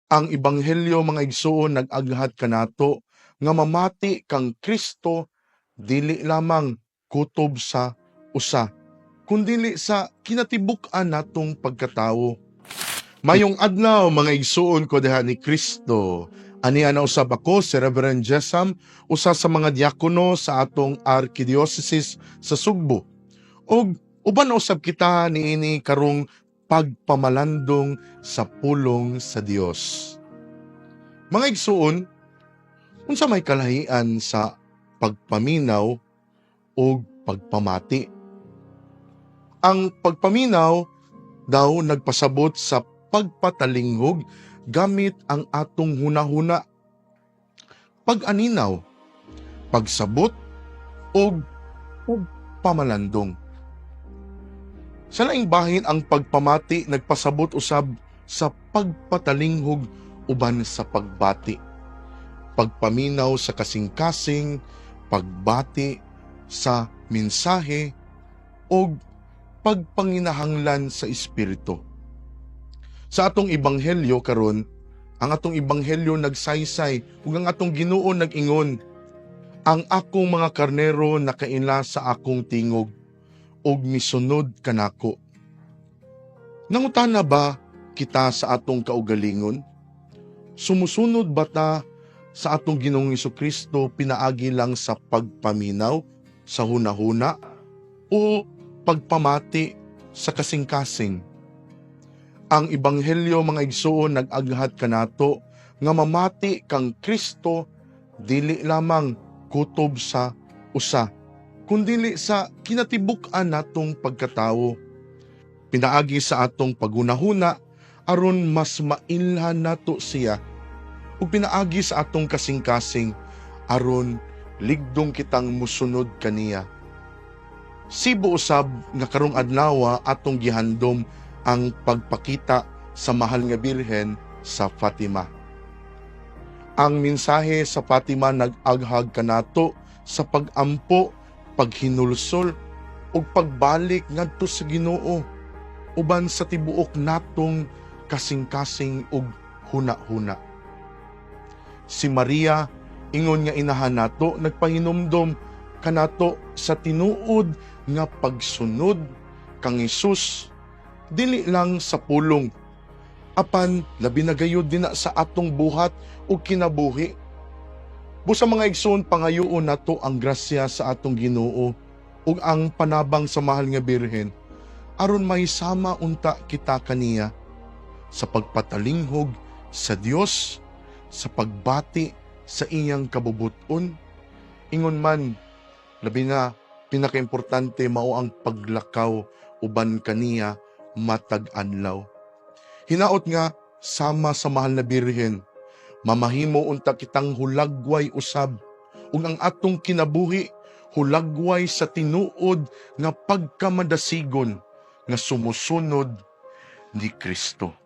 Ang ebanghelyo mga igsoon nag-aghat kanato nga mamati kang Kristo dili lamang kutob sa usa, kundili sa kinatibuk-an natong pagkatawo. Mayong adlaw mga igsoon ko diha ni Kristo. Ani ana usab ako si Reverend Jessam, usa sa mga diakono sa atong Archdiocese sa Sugbo. Og uban usab kita niini karong pagpamalandong sa pulong sa Dios. Mga igsoon, unsa may kalahian sa pagpaminaw o pagpamati? Ang pagpaminaw daw nagpasabot sa pagpatalinghog gamit ang atong hunahuna, pag-aninaw, pagsabot o pagpamalandong. Sa laing bahin ang pagpamati nagpasabot usab sa pagpatalinghog uban sa pagbati, pagpaminaw sa kasing-kasing, pagbati sa mensahe o pagpanginahanglan sa espiritu. Sa atong ebanghelyo karon, ang atong ebanghelyo nagsaysay ug ang atong Ginoo nag-ingon, ang akong mga karnero nakaila sa akong tingog ug misunod kanako. Nangutana ba kita sa atong kaugalingon? Sumusunod ba ta sa atong Ginoong Hesukristo pinaagi lang sa pagpaminaw sa hunahuna o pagpamati sa kasing-kasing? Ang ebanghelyo mga igsoon nag-aghat kanato nga mamati kang Kristo dili lamang kutob sa usa, kundili sa kinatibuk-an natong pagkatawo. Pinaagi sa atong pagunahuna aron mas mailhan nato siya, ug pinaagi sa atong kasing-kasing aron ligdong kitang musunod kaniya. Sibo usab nga karong adlaw atong gihandom ang pagpakita sa mahal nga Birhen sa Fatima. Ang mensahe sa Fatima nag-aghag kanato sa pag-ampo, paghinulsol ug pagbalik ngadto sa Ginoo uban sa tibuok natong kasing-kasing ug huna-huna. Si Maria ingon nga inahan nato nagpahinumdom kanato sa tinuod nga pagsunod kang Hesus dili lang sa pulong, apan labi na gayud din sa atong buhat o kinabuhi. Busa mga igsoon pangayoon nato ang grasya sa atong Ginoo ug ang panabang sa mahal nga Birhen aron mahisama unta kita kaniya sa pagpatalinghog sa Dios, sa pagbati sa iyang kabubuton. Ingon man, labi na pinakaimportante mao ang paglakaw uban kaniya matag adlaw. Hinaot nga sama sa mahal na Birhen, mamahimo unta kitang hulagway usab ug ang atong kinabuhi hulagway sa tinuod nga pagkamadasigon nga sumusunod ni Kristo.